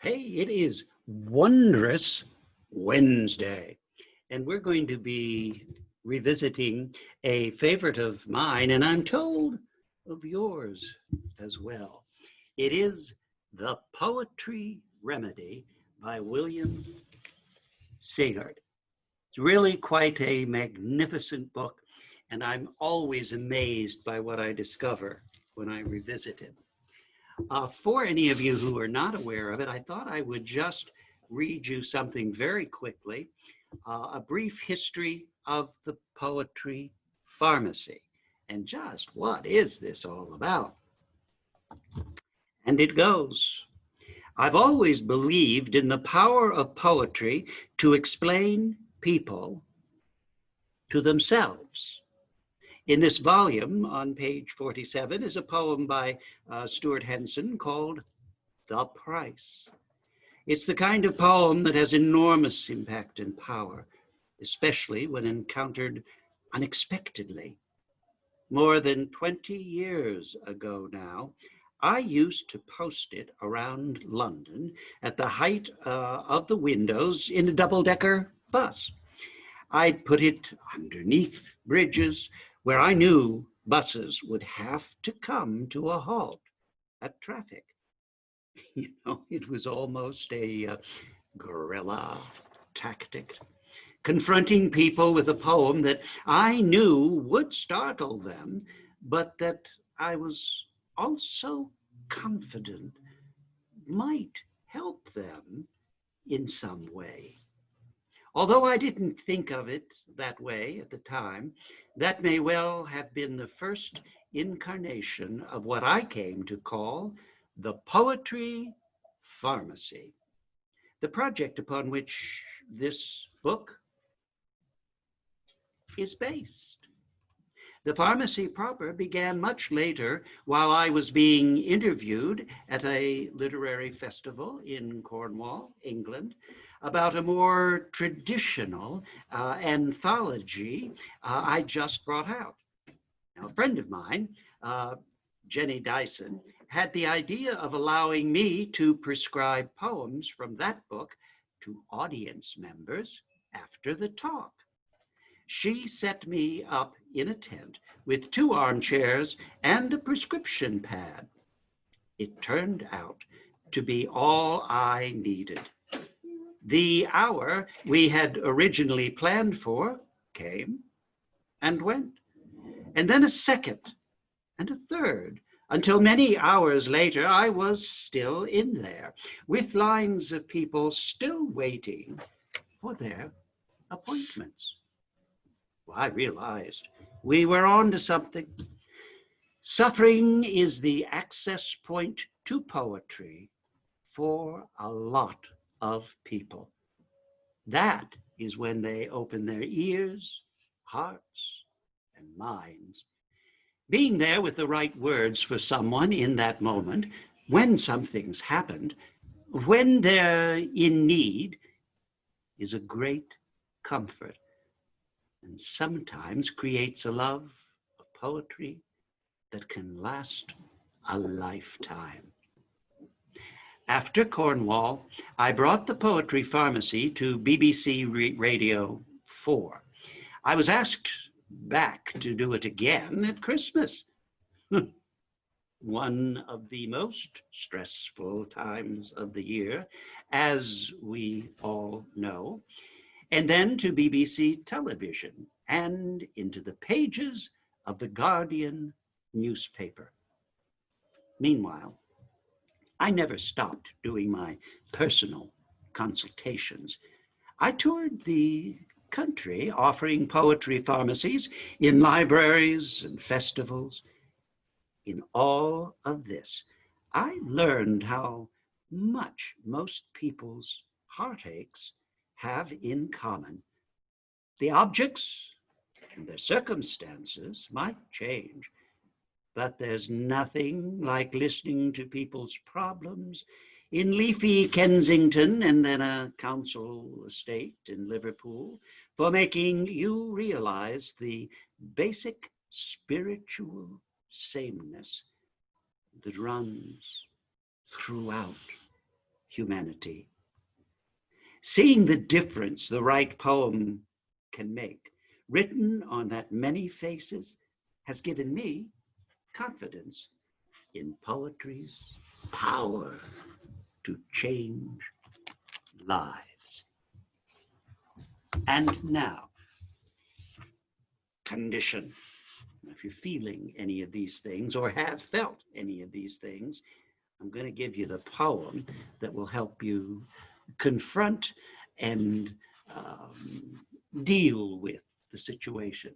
Hey, it is Wondrous Wednesday, and we're going to be revisiting a favorite of mine, and I'm told of yours as well. It is The Poetry Remedy by William Sieghart. It's really quite a magnificent book, and I'm always amazed by what I discover when I revisit it. For any of you who are not aware of it, I thought I would just read you something very quickly, a brief history of the poetry pharmacy. And just what is this all about? And it goes, I've always believed in the power of poetry to explain people to themselves. In this volume, on page 47, is a poem by Stuart Henson called The Price. It's the kind of poem that has enormous impact and power, especially when encountered unexpectedly. More than 20 years ago now, I used to post it around London at the height of the windows in a double-decker bus. I'd put it underneath bridges where I knew buses would have to come to a halt at traffic. You know, it was almost a guerrilla tactic, confronting people with a poem that I knew would startle them, but that I was also confident might help them in some way. Although I didn't think of it that way at the time, that may well have been the first incarnation of what I came to call the poetry pharmacy, the project upon which this book is based. The pharmacy proper began much later while I was being interviewed at a literary festival in Cornwall, England, about a more traditional anthology I just brought out. Now, a friend of mine, Jenny Dyson, had the idea of allowing me to prescribe poems from that book to audience members after the talk. She set me up in a tent with 2 armchairs and a prescription pad. It turned out to be all I needed. The hour we had originally planned for came and went, and then a second and a third, until many hours later I was still in there, with lines of people still waiting for their appointments. Well, I realized we were on to something. Suffering is the access point to poetry for a lot of people. That is when they open their ears, hearts, and minds. Being there with the right words for someone in that moment, when something's happened, when they're in need, is a great comfort, and sometimes creates a love of poetry that can last a lifetime. After Cornwall, I brought the poetry pharmacy to BBC Radio 4. I was asked back to do it again at Christmas. One of the most stressful times of the year, as we all know, and then to BBC television and into the pages of the Guardian newspaper. Meanwhile, I never stopped doing my personal consultations. I toured the country offering poetry pharmacies in libraries and festivals. In all of this, I learned how much most people's heartaches have in common. The objects and their circumstances might change, but there's nothing like listening to people's problems in leafy Kensington and then a council estate in Liverpool for making you realize the basic spiritual sameness that runs throughout humanity. Seeing the difference the right poem can make, written on that many faces, has given me confidence in poetry's power to change lives. And now, condition. If you're feeling any of these things or have felt any of these things, I'm going to give you the poem that will help you confront and deal with the situation.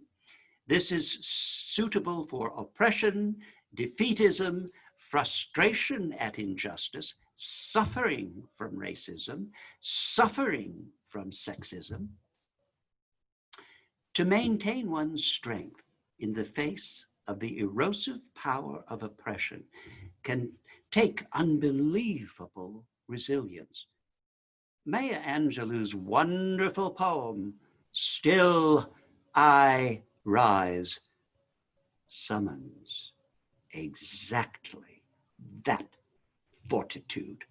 This is suitable for oppression, defeatism, frustration at injustice, suffering from racism, suffering from sexism. To maintain one's strength in the face of the erosive power of oppression can take unbelievable resilience. Maya Angelou's wonderful poem, Still I Rise, summons exactly that fortitude.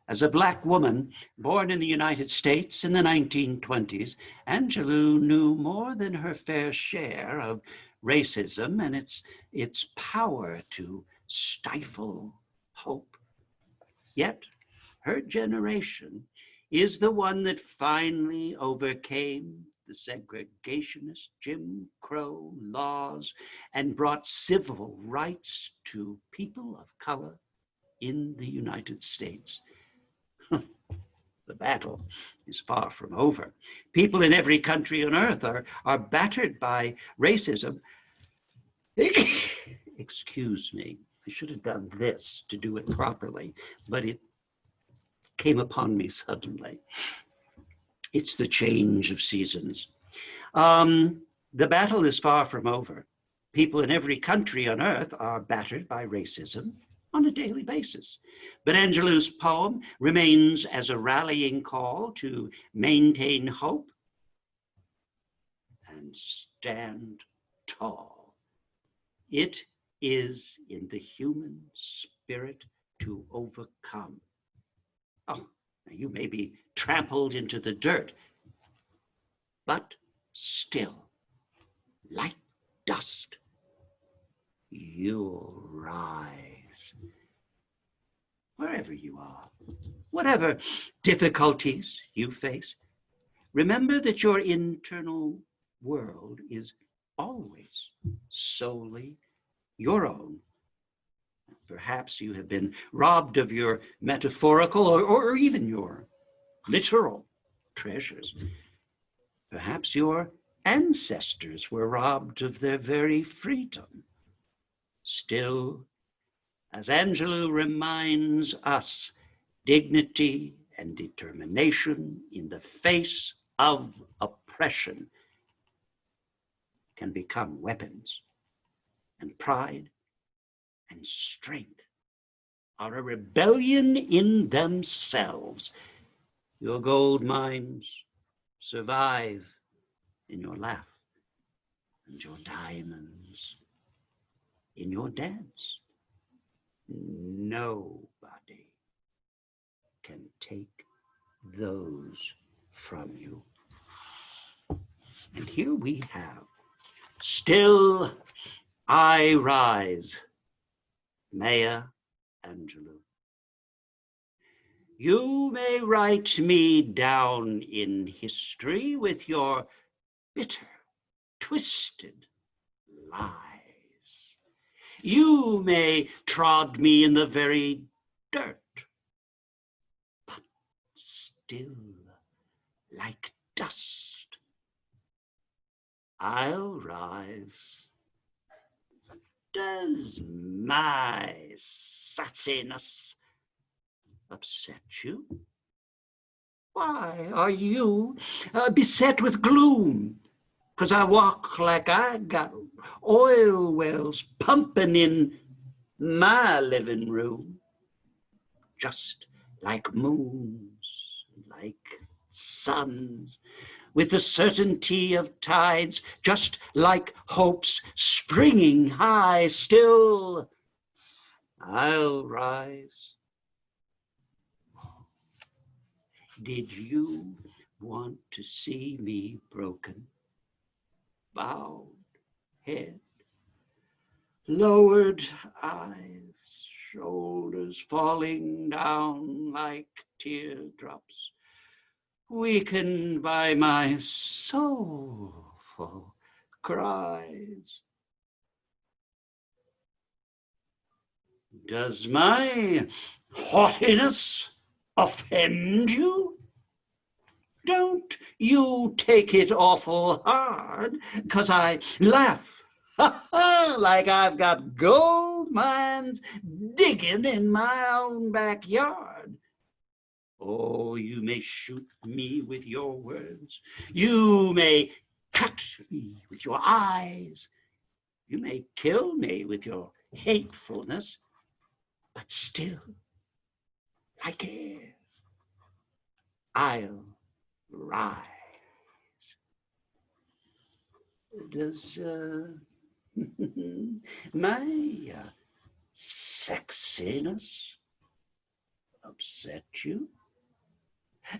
As a Black woman born in the United States in the 1920s, Angelou knew more than her fair share of racism and its power to stifle hope. Yet her generation is the one that finally overcame the segregationist Jim Crow laws and brought civil rights to people of color in the United States. The battle is far from over. People in every country on earth are battered by racism. Excuse me, I should have done this to do it properly, but it came upon me suddenly. It's the change of seasons. The battle is far from over. People in every country on earth are battered by racism on a daily basis. But Angelou's poem remains as a rallying call to maintain hope and stand tall. It is in the human spirit to overcome. Oh, you may be trampled into the dirt, but still, like dust, you'll rise. Wherever you are, whatever difficulties you face, remember that your internal world is always solely your own. Perhaps you have been robbed of your metaphorical or even your literal treasures. Perhaps your ancestors were robbed of their very freedom. Still, as Angelou reminds us, dignity and determination in the face of oppression can become weapons, and pride and strength are a rebellion in themselves. Your gold mines survive in your laugh, and your diamonds in your dance. Nobody can take those from you. And here we have, Still I Rise, Maya Angelou. You may write me down in history with your bitter, twisted lies. You may trod me in the very dirt, but still, like dust, I'll rise. Does my sassiness upset you? Why are you beset with gloom? 'Cause I walk like I got oil wells pumping in my living room, just like moons, like suns, with the certainty of tides, just like hopes springing high. Still, I'll rise. Did you want to see me broken? Bowed head, lowered eyes, shoulders falling down like teardrops, weakened by my soulful cries. Does my haughtiness offend you? Don't you take it awful hard, 'cause I laugh like I've got gold mines digging in my own backyard. Oh, you may shoot me with your words. You may cut me with your eyes. You may kill me with your hatefulness, but still, I care. I'll rise. Does my sexiness upset you?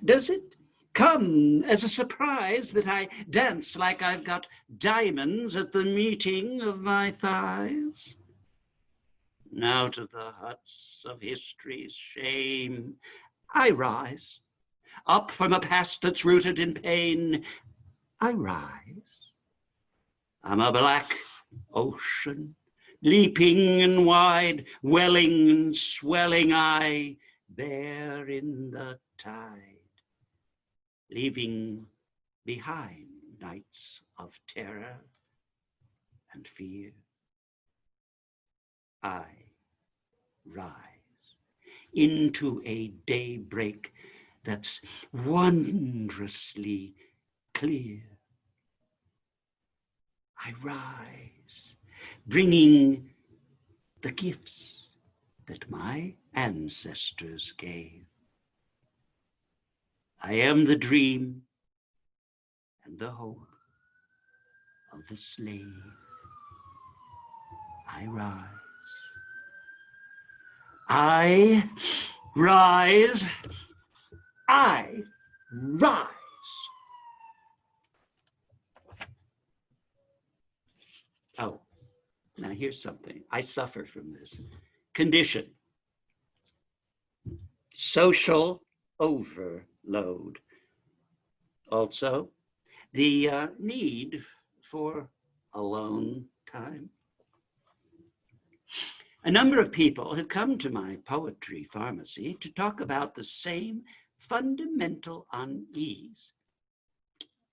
Does it come as a surprise that I dance like I've got diamonds at the meeting of my thighs? Out of the huts of history's shame, I rise. Up from a past that's rooted in pain, I rise. I'm a black ocean, leaping and wide, welling and swelling, I bear in the tide, leaving behind nights of terror and fear. I rise into a daybreak that's wondrously clear. I rise, bringing the gifts that my ancestors gave. I am the dream and the hope of the slave. I rise. I rise. I rise. Oh, now here's something. I suffer from this condition. Social overload. Also, the need for alone time. A number of people have come to my poetry pharmacy to talk about the same fundamental unease,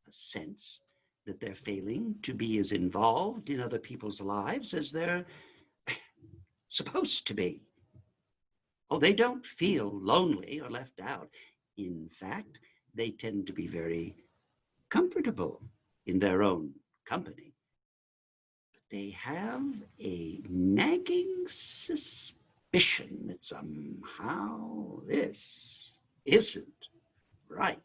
a sense that they're failing to be as involved in other people's lives as they're supposed to be. Oh, they don't feel lonely or left out. In fact, they tend to be very comfortable in their own company. But they have a nagging suspicion that somehow this isn't right.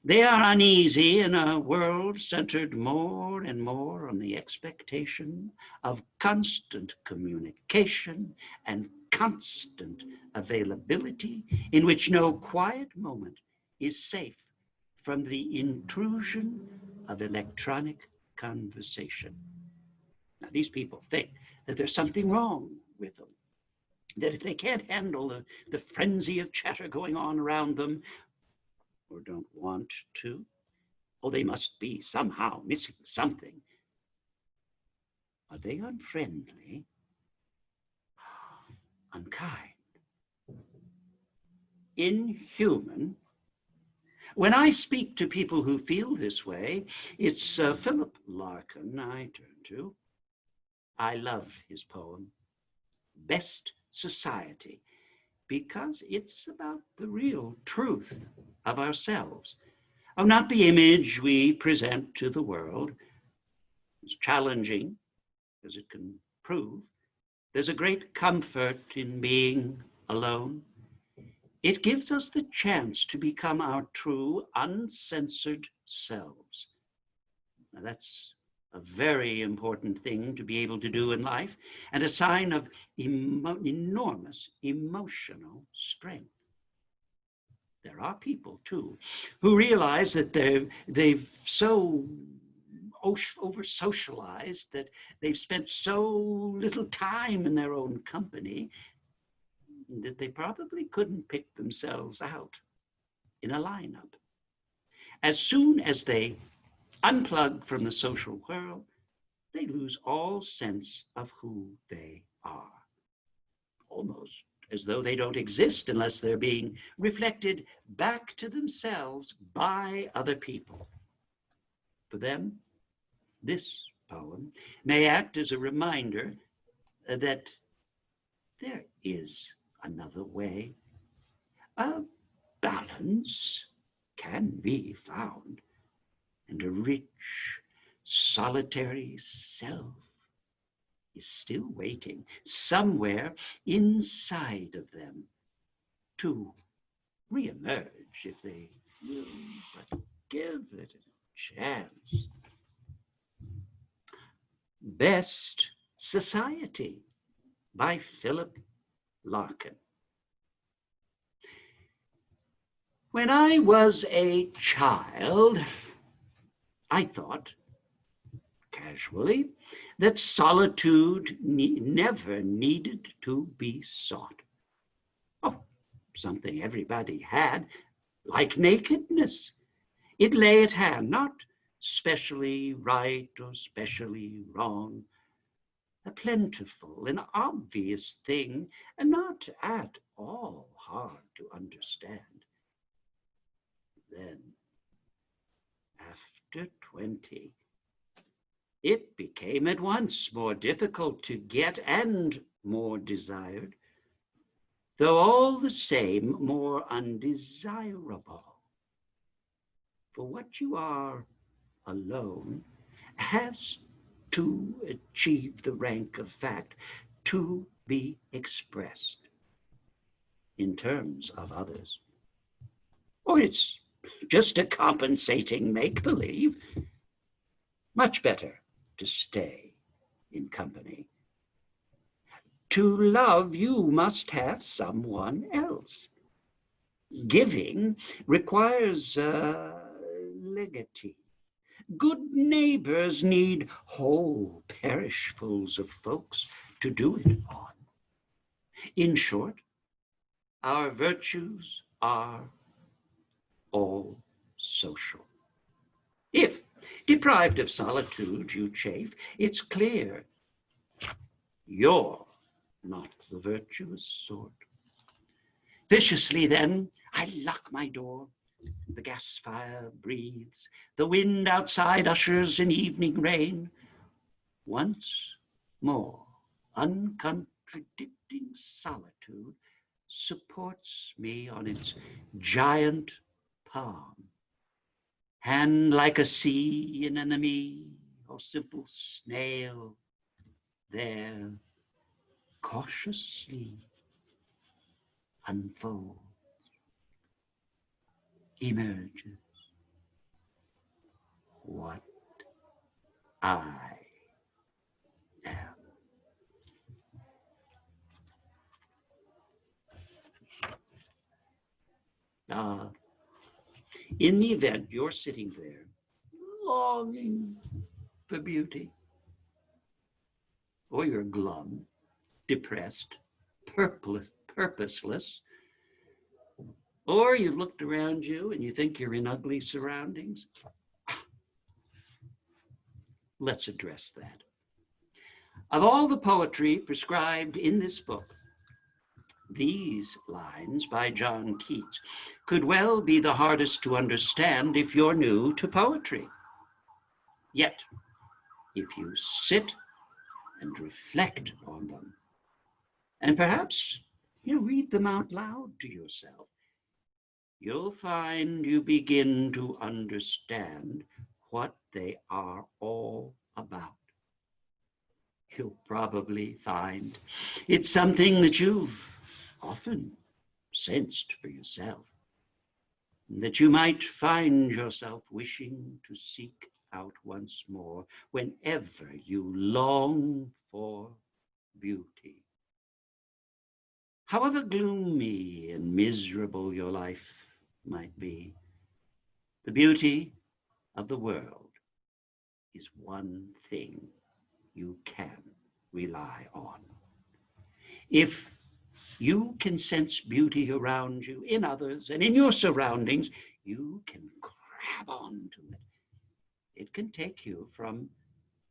They are uneasy in a world centered more and more on the expectation of constant communication and constant availability, in which no quiet moment is safe from the intrusion of electronic conversation. Now, these people think that there's something wrong with them, that if they can't handle the frenzy of chatter going on around them, or don't want to, oh, they must be somehow missing something. Are they unfriendly? Unkind? Inhuman? When I speak to people who feel this way, it's Philip Larkin I turn to. I love his poem, Best Society, because it's about the real truth of ourselves. Oh, not the image we present to the world. It's challenging, as it can prove. There's a great comfort in being alone. It gives us the chance to become our true, uncensored selves. Now, that's a very important thing to be able to do in life, and a sign of enormous emotional strength. there are people too who realize that they've so over socialized, that they've spent so little time in their own company, that they probably couldn't pick themselves out in a lineup. As soon as they unplug from the social world, they lose all sense of who they are, almost as though they don't exist unless they're being reflected back to themselves by other people. For them, this poem may act as a reminder that there is another way. A balance can be found, and a rich, solitary self is still waiting somewhere inside of them to reemerge if they will but give it a chance. Best Society by Philip Larkin. When I was a child, I thought, casually, that solitude never needed to be sought. Oh, something everybody had, like nakedness. It lay at hand, not specially right or specially wrong, a plentiful and obvious thing, and not at all hard to understand. Then, after 20, it became at once more difficult to get and more desired, though all the same more undesirable. For what you are alone has to achieve the rank of fact, to be expressed in terms of others. Or it's just a compensating make-believe. Much better to stay in company. To love, you must have someone else. Giving requires legatee. Good neighbors need whole parishfuls of folks to do it on. In short, our virtues are all social. If, deprived of solitude, you chafe, it's clear you're not the virtuous sort. Viciously then, I lock my door. The gas fire breathes. The wind outside ushers in evening rain. Once more, uncontradicting solitude supports me on its giant palm. Hand like a sea anemone or simple snail, there cautiously unfolds, emerges what I am. In the event you're sitting there longing for beauty, or you're glum, depressed, purposeless, or you've looked around you and you think you're in ugly surroundings, let's address that. Of all the poetry prescribed in this book, these lines by John Keats could well be the hardest to understand if you're new to poetry. Yet, if you sit and reflect on them, and perhaps you read them out loud to yourself, you'll find you begin to understand what they are all about. You'll probably find it's something that you've often sensed for yourself, that you might find yourself wishing to seek out once more whenever you long for beauty. However gloomy and miserable your life might be, the beauty of the world is one thing you can rely on. If you can sense beauty around you, in others, and in your surroundings, you can grab onto it. It can take you from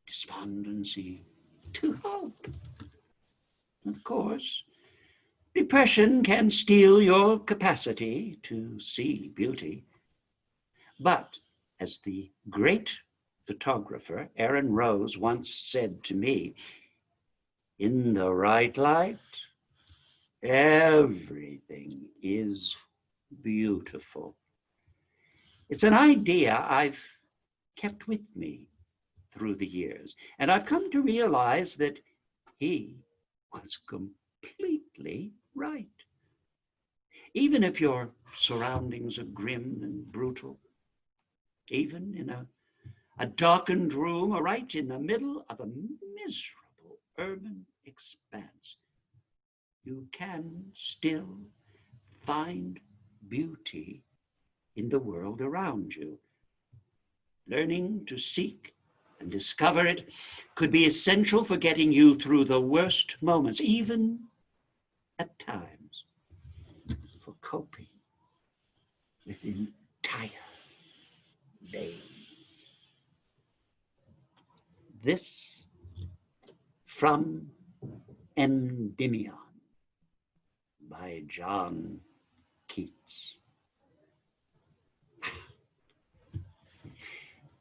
despondency to hope. Of course, depression can steal your capacity to see beauty. But as the great photographer Aaron Rose once said to me, in the right light, everything is beautiful. It's an idea I've kept with me through the years, and I've come to realize that he was completely right. Even if your surroundings are grim and brutal, even in a darkened room or right in the middle of a miserable urban expanse, you can still find beauty in the world around you. Learning to seek and discover it could be essential for getting you through the worst moments, even at times for coping with entire days. This from Endymion by John Keats.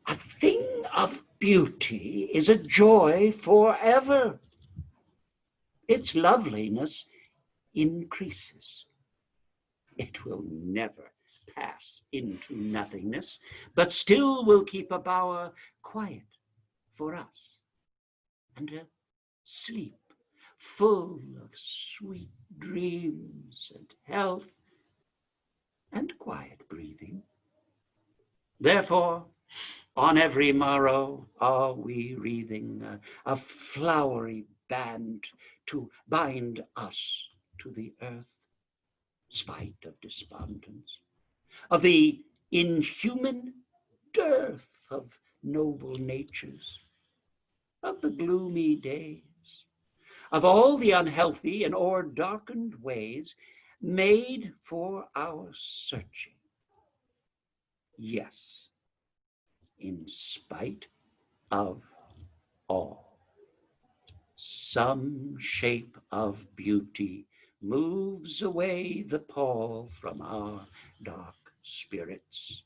A thing of beauty is a joy forever. Its loveliness increases. It will never pass into nothingness, but still will keep a bower quiet for us, and a sleep full of sweet dreams and health and quiet breathing. Therefore, on every morrow are we wreathing a flowery band to bind us to the earth, spite of despondence, of the inhuman dearth of noble natures, of the gloomy days, of all the unhealthy and o'er-darkened ways made for our searching. Yes, in spite of all, some shape of beauty moves away the pall from our dark spirits.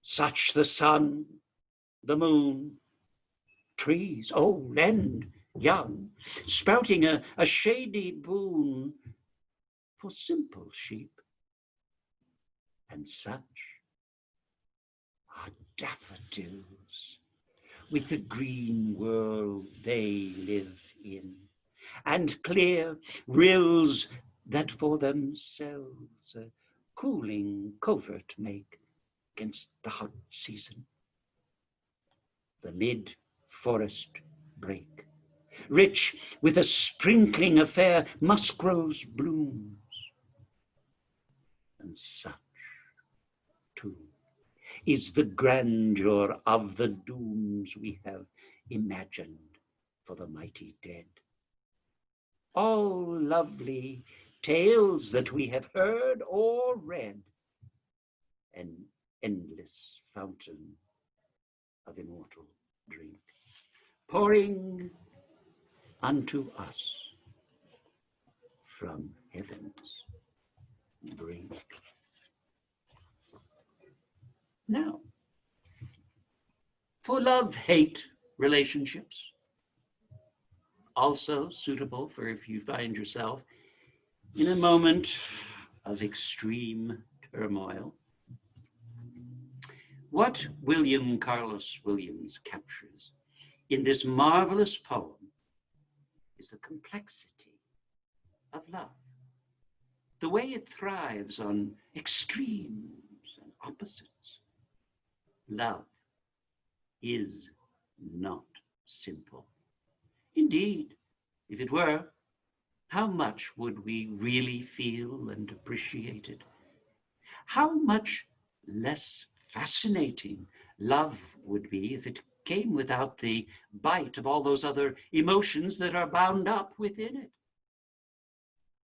Such the sun, the moon, trees, old and young, spouting a shady boon for simple sheep. And such are daffodils with the green world they live in, and clear rills that for themselves a cooling covert make against the hot season. The mid-forest brake, rich with a sprinkling of fair musk-rose blooms, and such, too, is the grandeur of the dooms we have imagined for the mighty dead. All lovely tales that we have heard or read, an endless fountain of immortal drink, pouring unto us from heaven's brink. Now, for love-hate relationships, also suitable for if you find yourself in a moment of extreme turmoil, what William Carlos Williams captures in this marvelous poem is the complexity of love, the way it thrives on extremes and opposites. Love is not simple. Indeed, if it were, how much would we really feel and appreciate it? how much less fascinating love would be if it came without the bite of all those other emotions that are bound up within it.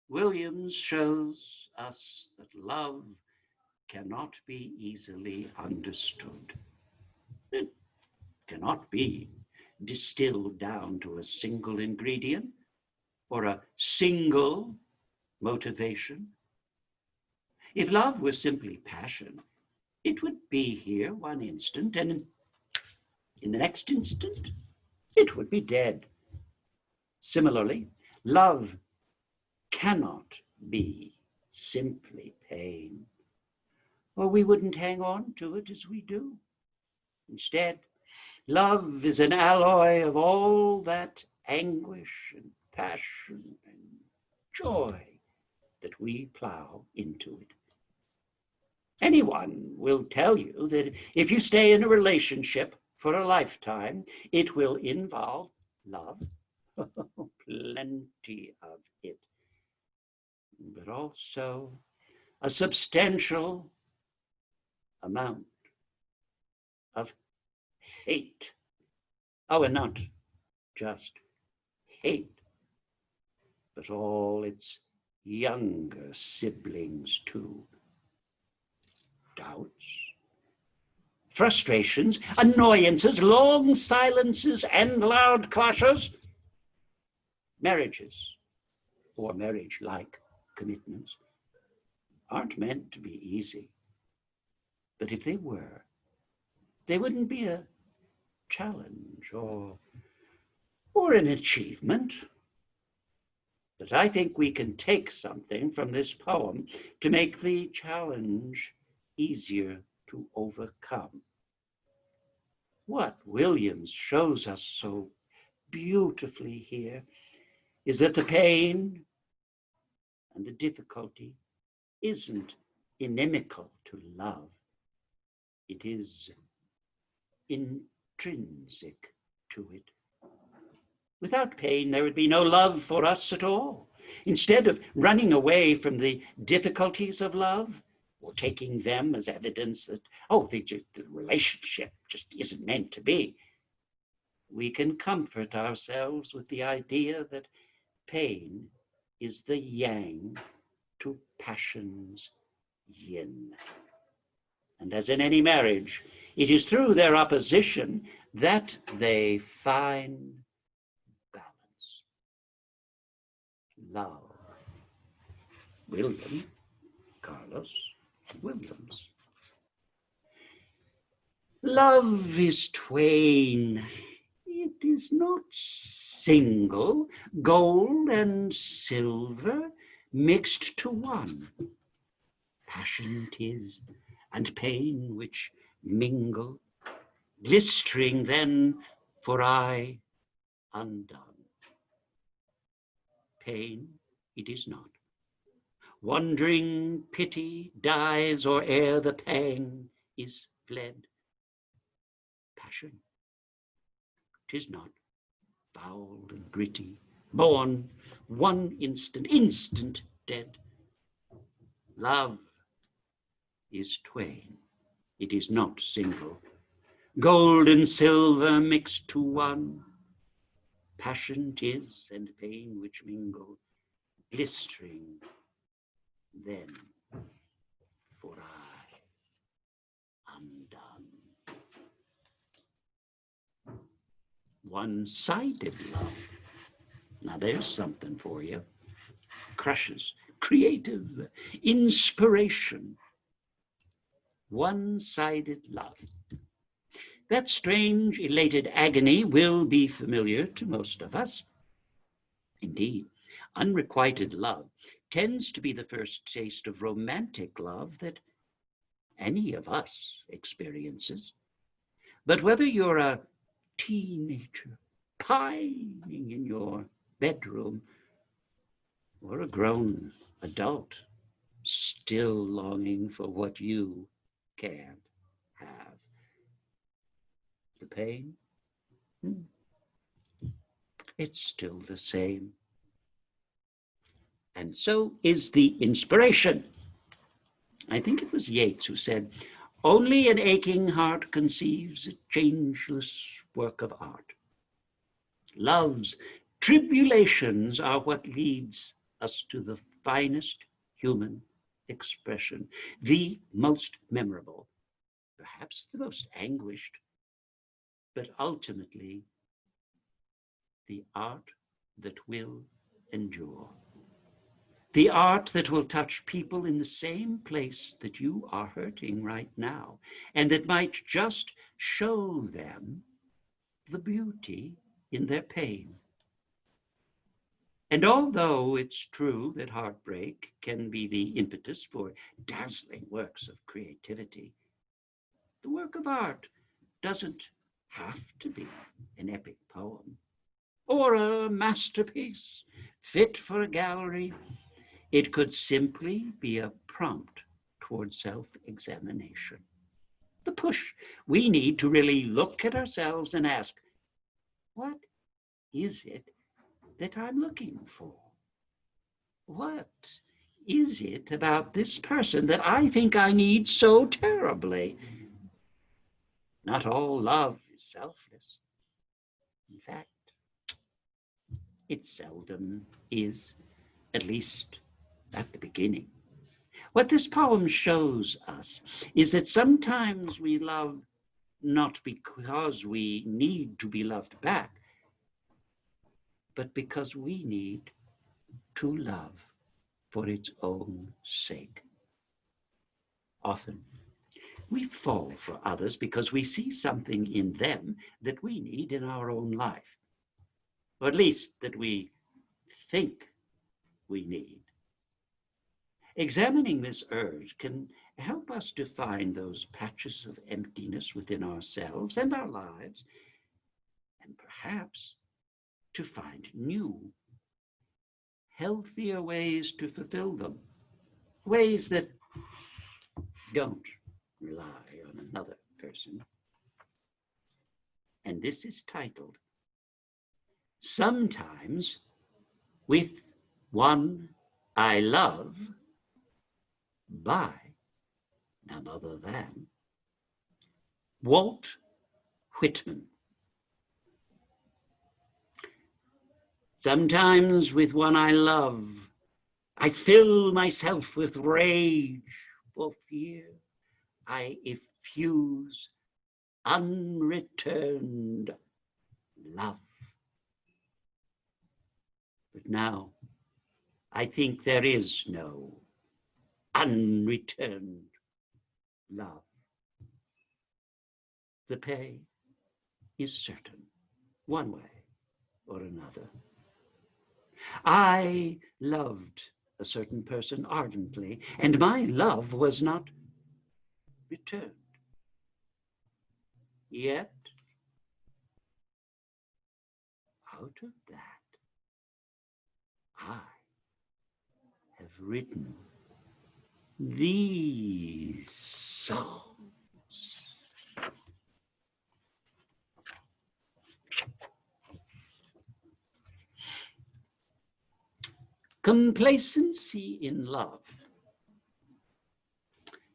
Williams shows us that love cannot be easily understood. It cannot be distilled down to a single ingredient or a single motivation. If love was simply passion, it would be here one instant, and in the next instant, it would be dead. Similarly, love cannot be simply pain, or we wouldn't hang on to it as we do. Instead, love is an alloy of all that anguish and passion and joy that we plow into it. Anyone will tell you that if you stay in a relationship for a lifetime, it will involve love, plenty of it, but also a substantial amount of hate. Oh, and not just hate, but all its younger siblings too. Doubts, frustrations, annoyances, long silences, and loud clashes. Marriages, or marriage-like commitments, aren't meant to be easy. But if they were, they wouldn't be a challenge or an achievement. But I think we can take something from this poem to make the challenge easier to overcome. What Williams shows us so beautifully here is that the pain and the difficulty isn't inimical to love. It is intrinsic to it. Without pain, there would be no love for us at all. Instead of running away from the difficulties of love, or taking them as evidence that, oh, the relationship just isn't meant to be, we can comfort ourselves with the idea that pain is the yang to passion's yin. And as in any marriage, it is through their opposition that they find balance. Love. William Carlos Williams. Love is twain. It is not single, gold and silver mixed to one. Passion 'tis, and pain which mingle, glistering then for aye undone. Pain it is not. Wandering pity dies or ere the pang is fled. Passion 'tis not. Foul and gritty, born one instant dead. Love is twain, it is not single. Gold and silver mixed to one. Passion 'tis, and pain which mingle, glistering then for aye undone. One-sided love. Now there's something for you. Crushes, creative, inspiration. One-sided love. That strange, elated agony will be familiar to most of us. Indeed, unrequited love tends to be the first taste of romantic love that any of us experiences. But whether you're a teenager pining in your bedroom, or a grown adult still longing for what you can't have, the pain, it's still the same. And so is the inspiration. I think it was Yeats who said, "Only an aching heart conceives a changeless work of art. Love's tribulations are what leads us to the finest human expression, the most memorable, perhaps the most anguished, but ultimately the art that will endure. The art that will touch people in the same place that you are hurting right now, and that might just show them the beauty in their pain. And although it's true that heartbreak can be the impetus for dazzling works of creativity, the work of art doesn't have to be an epic poem or a masterpiece fit for a gallery. It could simply be a prompt toward self-examination. The push we need to really look at ourselves and ask, what is it that I'm looking for? What is it about this person that I think I need so terribly? Not all love is selfless. In fact, it seldom is, at least at the beginning. What this poem shows us is that sometimes we love not because we need to be loved back, but because we need to love for its own sake. Often, we fall for others because we see something in them that we need in our own life, or at least that we think we need. Examining this urge can help us to find those patches of emptiness within ourselves and our lives, and perhaps to find new, healthier ways to fulfill them, ways that don't rely on another person. And this is titled, Sometimes with One I Love, by none other than Walt Whitman. Sometimes with one I love, I fill myself with rage. For fear I effuse unreturned love. But now I think there is no unreturned love. The pay is certain, one way or another. I loved a certain person ardently, and my love was not returned. Yet, out of that, I have written these songs. Complacency in love,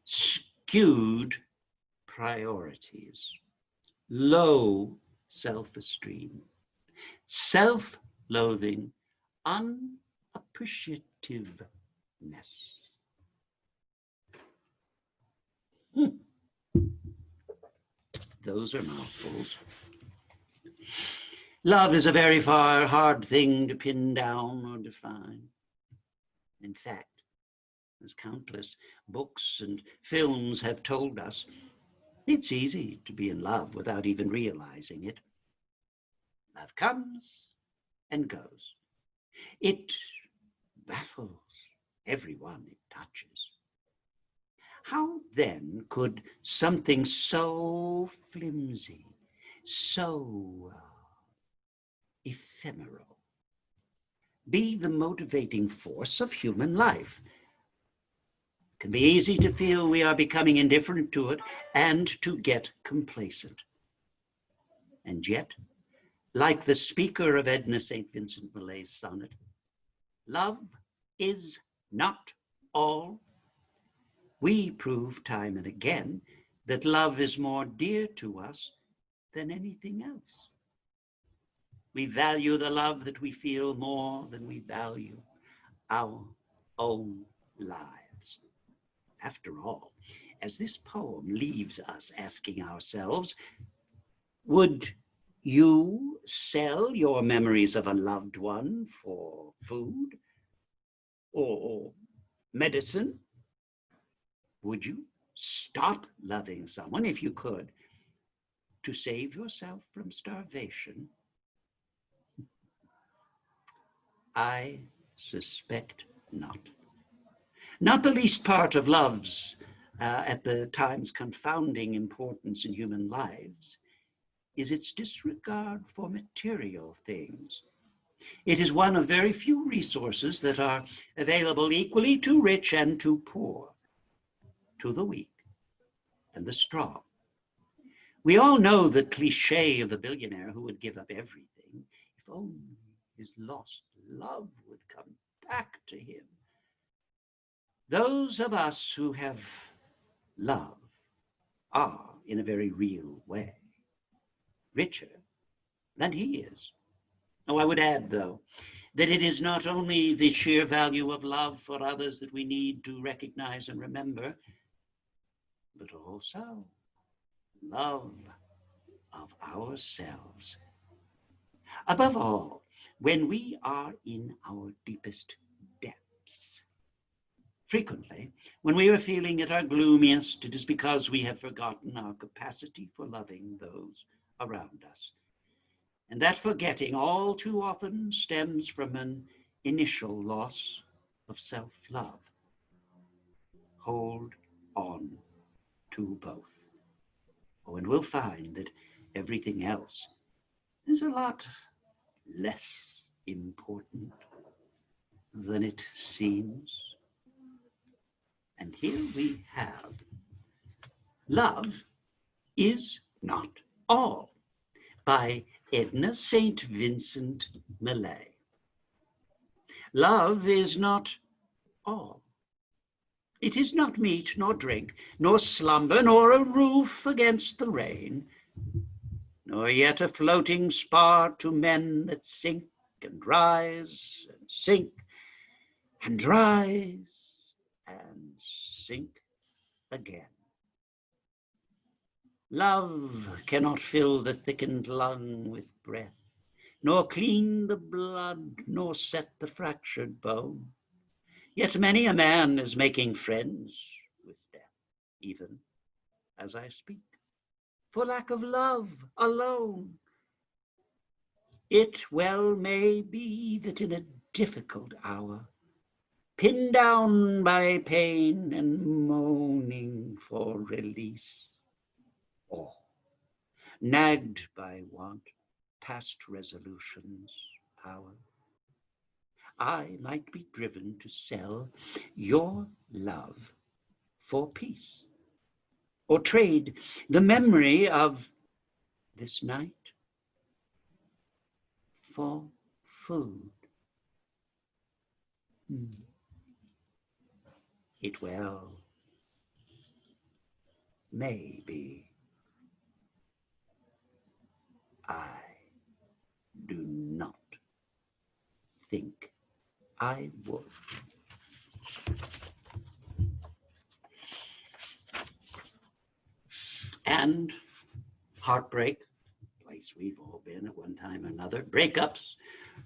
skewed priorities, low self-esteem, self-loathing, unappreciativeness. Those are mouthfuls. Love is a very hard thing to pin down or define. In fact, as countless books and films have told us, it's easy to be in love without even realizing it. Love comes and goes. It baffles everyone it touches. How then could something so flimsy, so ephemeral, be the motivating force of human life? It can be easy to feel we are becoming indifferent to it and to get complacent. And yet, like the speaker of Edna St. Vincent Millay's sonnet, love is not all. We prove time and again that love is more dear to us than anything else. We value the love that we feel more than we value our own lives. After all, as this poem leaves us asking ourselves, would you sell your memories of a loved one for food or medicine? Would you stop loving someone if you could to save yourself from starvation? I suspect not. Not the least part of love's, at the times, confounding importance in human lives is its disregard for material things. It is one of very few resources that are available equally to rich and to poor, to the weak and the strong. We all know the cliche of the billionaire who would give up everything if only his lost love would come back to him. Those of us who have love are, in a very real way, richer than he is. Oh, I would add, though, that it is not only the sheer value of love for others that we need to recognize and remember, but also love of ourselves. Above all, when we are in our deepest depths. Frequently, when we are feeling at our gloomiest, it is because we have forgotten our capacity for loving those around us. And that forgetting all too often stems from an initial loss of self-love. Hold on to both. Oh, and we'll find that everything else is a lot less important than it seems. And here we have Love is Not All by Edna St. Vincent Millay. Love is not all. It is not meat, nor drink, nor slumber, nor a roof against the rain, nor yet a floating spar to men that sink and rise and sink and rise and sink again. Love cannot fill the thickened lung with breath, nor clean the blood, nor set the fractured bone. Yet many a man is making friends with death, even as I speak, for lack of love alone. It well may be that in a difficult hour, pinned down by pain and moaning for release, or nagged by want past resolution's power, I might be driven to sell your love for peace, or trade the memory of this night for food. It well may be. I do not think I would. And heartbreak, place we've all been at one time or another, breakups,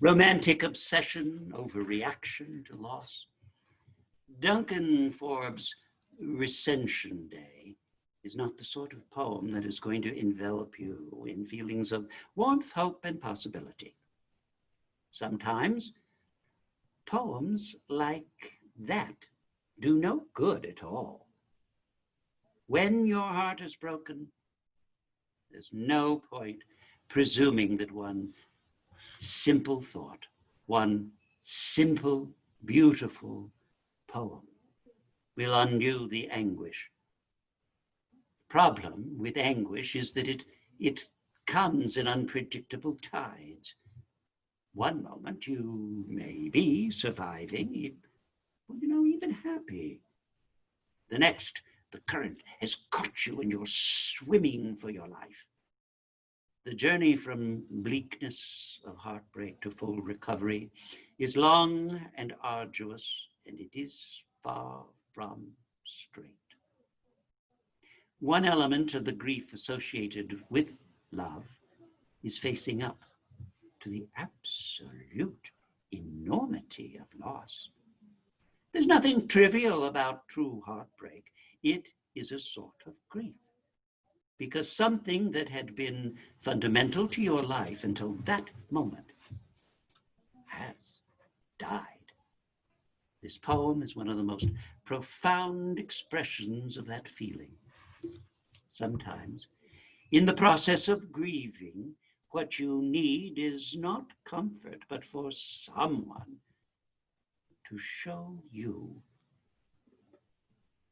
romantic obsession, overreaction to loss. Duncan Forbes' Recension Day is not the sort of poem that is going to envelop you in feelings of warmth, hope, and possibility. Sometimes poems like that do no good at all. When your heart is broken, there's no point presuming that one simple thought, one simple, beautiful poem will undo the anguish. Problem with anguish is that it comes in unpredictable tides. One moment you may be surviving, even happy. The next, the current has caught you and you're swimming for your life. The journey from bleakness of heartbreak to full recovery is long and arduous, and it is far from straight. One element of the grief associated with love is facing up to the absolute enormity of loss. There's nothing trivial about true heartbreak. It is a sort of grief, because something that had been fundamental to your life until that moment has died. This poem is one of the most profound expressions of that feeling. Sometimes, in the process of grieving, what you need is not comfort, but for someone to show you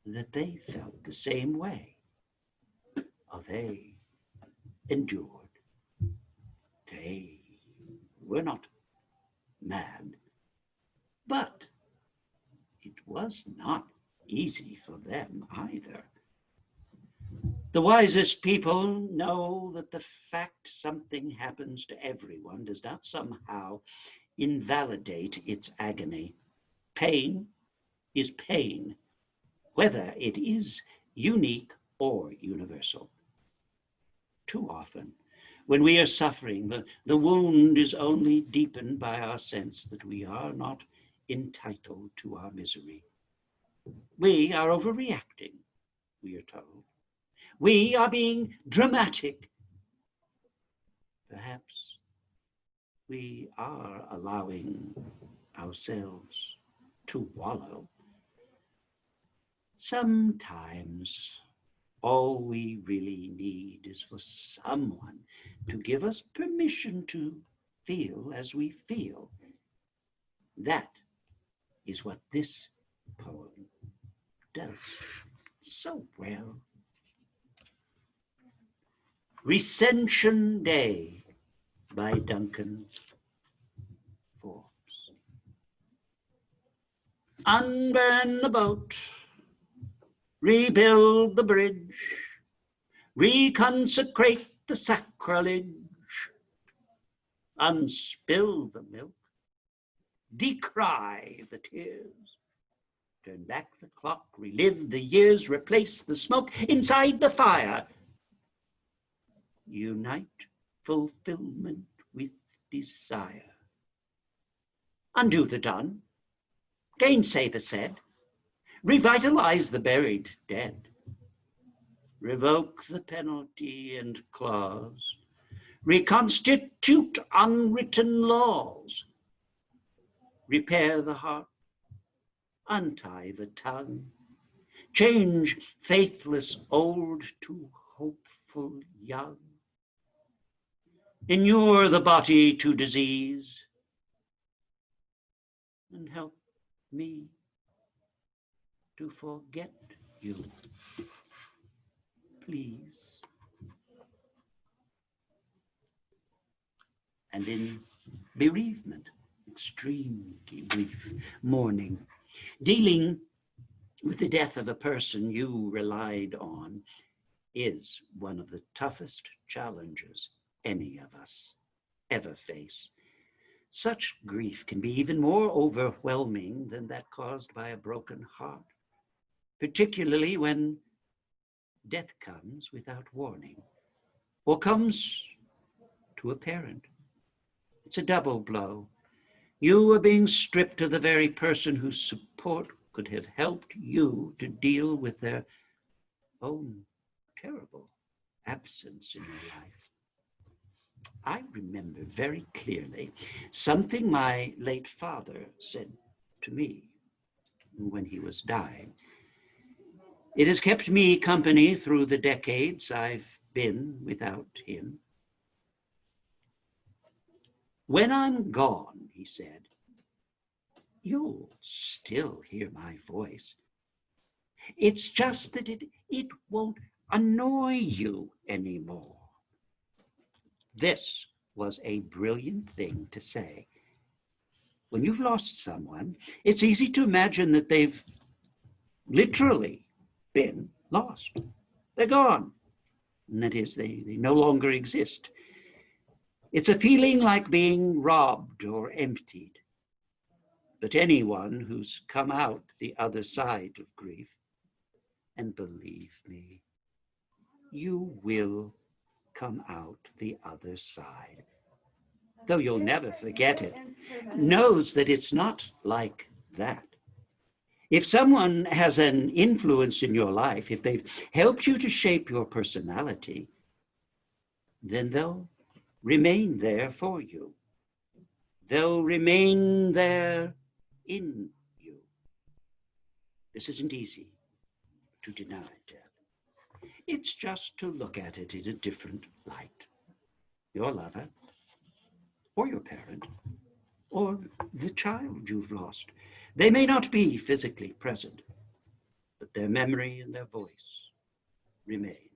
that they felt the same way. Oh, they endured. They were not mad, but it was not easy for them either. The wisest people know that the fact something happens to everyone does not somehow invalidate its agony. Pain is pain, whether it is unique or universal. Too often, when we are suffering, the wound is only deepened by our sense that we are not entitled to our misery. We are overreacting, we are told. We are being dramatic. Perhaps we are allowing ourselves to wallow. Sometimes all we really need is for someone to give us permission to feel as we feel. That is what this poem does so well. Recension Day by Duncan Forbes. Unburn the boat, rebuild the bridge, reconsecrate the sacrilege, unspill the milk, decry the tears, turn back the clock, relive the years, replace the smoke inside the fire, unite fulfillment with desire. Undo the done, gainsay the said, revitalize the buried dead, revoke the penalty and clause, reconstitute unwritten laws, repair the heart, untie the tongue, change faithless old to hopeful young, inure the body to disease, and help me to forget you, please. And in bereavement, extreme grief, mourning, dealing with the death of a person you relied on is one of the toughest challenges any of us ever face. Such grief can be even more overwhelming than that caused by a broken heart, particularly when death comes without warning or comes to a parent. It's a double blow. You are being stripped of the very person whose support could have helped you to deal with their own terrible absence in your life. I remember very clearly something my late father said to me when he was dying. It has kept me company through the decades I've been without him. When I'm gone, he said, you'll still hear my voice. It's just that it won't annoy you anymore. This was a brilliant thing to say. When you've lost someone, it's easy to imagine that they've literally been lost. They're gone. And that is, they no longer exist. It's a feeling like being robbed or emptied. But anyone who's come out the other side of grief, and believe me, you will come out the other side, though you'll never forget it, knows that it's not like that. If someone has an influence in your life, if they've helped you to shape your personality, then they'll remain there for you. They'll remain there in you. This isn't easy to deny death. It's just to look at it in a different light. Your lover, or your parent, or the child you've lost. They may not be physically present, but their memory and their voice remain.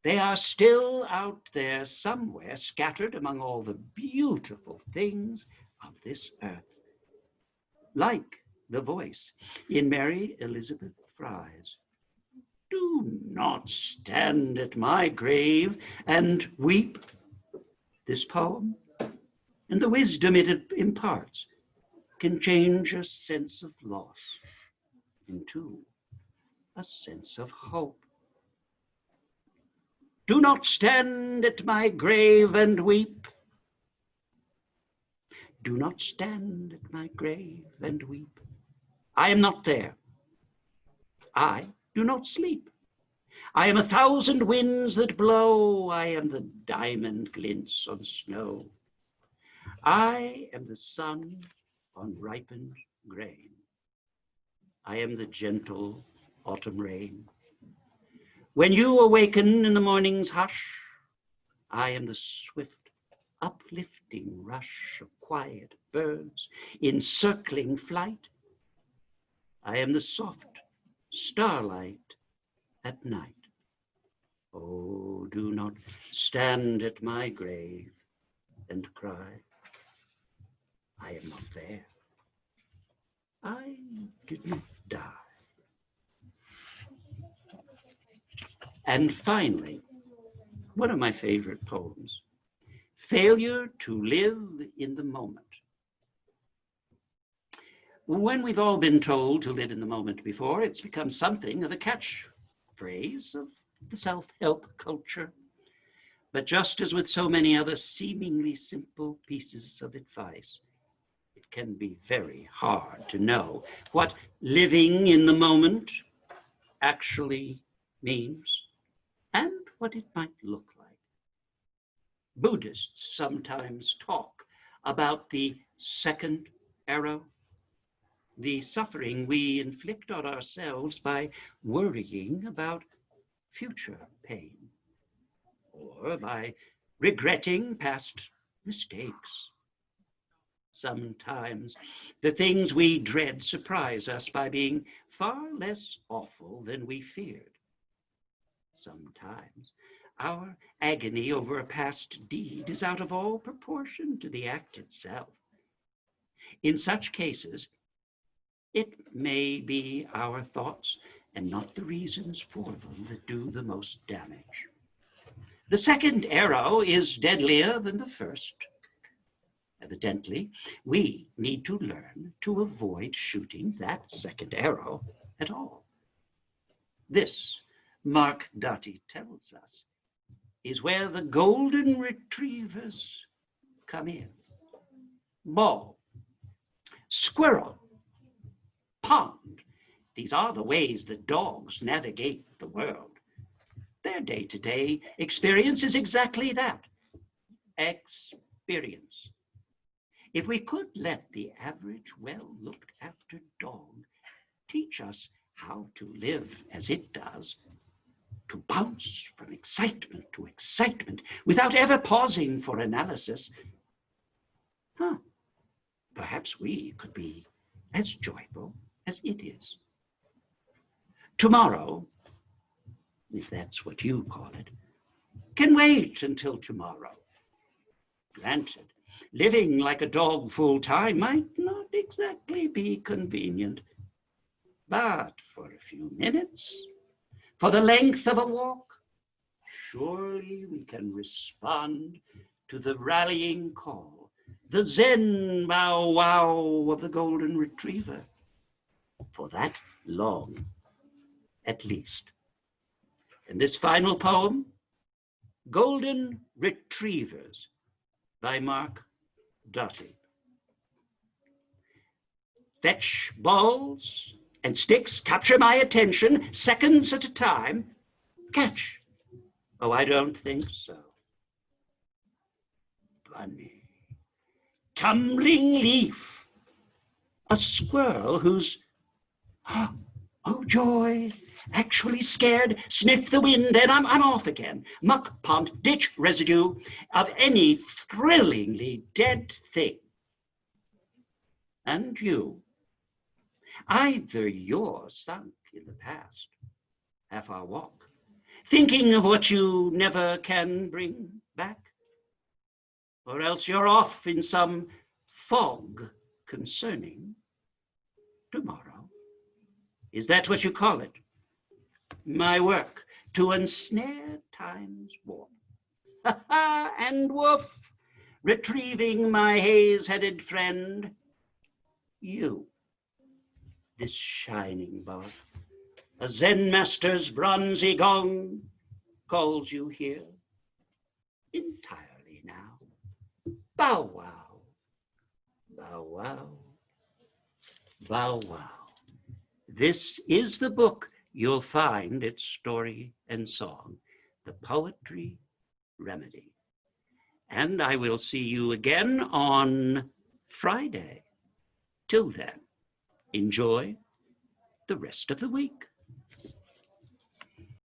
They are still out there somewhere, scattered among all the beautiful things of this earth. Like the voice in Mary Elizabeth Fry's, "Do not stand at my grave and weep." This poem and the wisdom it imparts can change a sense of loss into a sense of hope. Do not stand at my grave and weep. Do not stand at my grave and weep. I am not there. I do not sleep. I am 1,000 winds that blow. I am the diamond glints on snow. I am the sun on ripened grain. I am the gentle autumn rain. When you awaken in the morning's hush, I am the swift, uplifting rush of quiet birds in circling flight. I am the soft starlight at night. Oh, do not stand at my grave and cry. I am not there. I did not die. And finally, one of my favorite poems, Failure to Live in the Moment. When we've all been told to live in the moment before, it's become something of a catchphrase of the self-help culture. But just as with so many other seemingly simple pieces of advice, it can be very hard to know what living in the moment actually means and what it might look like. Buddhists sometimes talk about the second arrow, the suffering we inflict on ourselves by worrying about future pain, or by regretting past mistakes. Sometimes the things we dread surprise us by being far less awful than we feared. Sometimes our agony over a past deed is out of all proportion to the act itself. In such cases, it may be our thoughts and not the reasons for them that do the most damage. The second arrow is deadlier than the first. Evidently, we need to learn to avoid shooting that second arrow at all. This, Mark Doty tells us, is where the golden retrievers come in. Balm, squirrel, pond. These are the ways that dogs navigate the world. Their day-to-day experience is exactly that, experience. If we could let the average well-looked-after dog teach us how to live as it does, to bounce from excitement to excitement without ever pausing for analysis, perhaps we could be as joyful as it is. Tomorrow, if that's what you call it, can wait until tomorrow. Granted, living like a dog full time might not exactly be convenient, But for a few minutes, for the length of a walk, surely we can respond to the rallying call, the zen bow wow of the golden retriever. For that long, at least. And this final poem, Golden Retrievers by Mark Doty. Fetch balls and sticks, capture my attention, seconds at a time. Catch. Oh, I don't think so. Bunny. Tumbling leaf. A squirrel who's, oh joy, actually scared, sniff the wind, then I'm off again. Muck, pond, ditch residue of any thrillingly dead thing. And you, either you're sunk in the past, half our walk, thinking of what you never can bring back, or else you're off in some fog concerning tomorrow. Is that what you call it? My work, to ensnare time's warp. Ha ha, and woof, retrieving my haze-headed friend, you, this shining bud, a Zen master's bronzy gong calls you here entirely now. Bow wow, bow wow, bow wow. This is the book you'll find its story and song, The Poetry Remedy. And I will see you again on Friday. Till then, enjoy the rest of the week.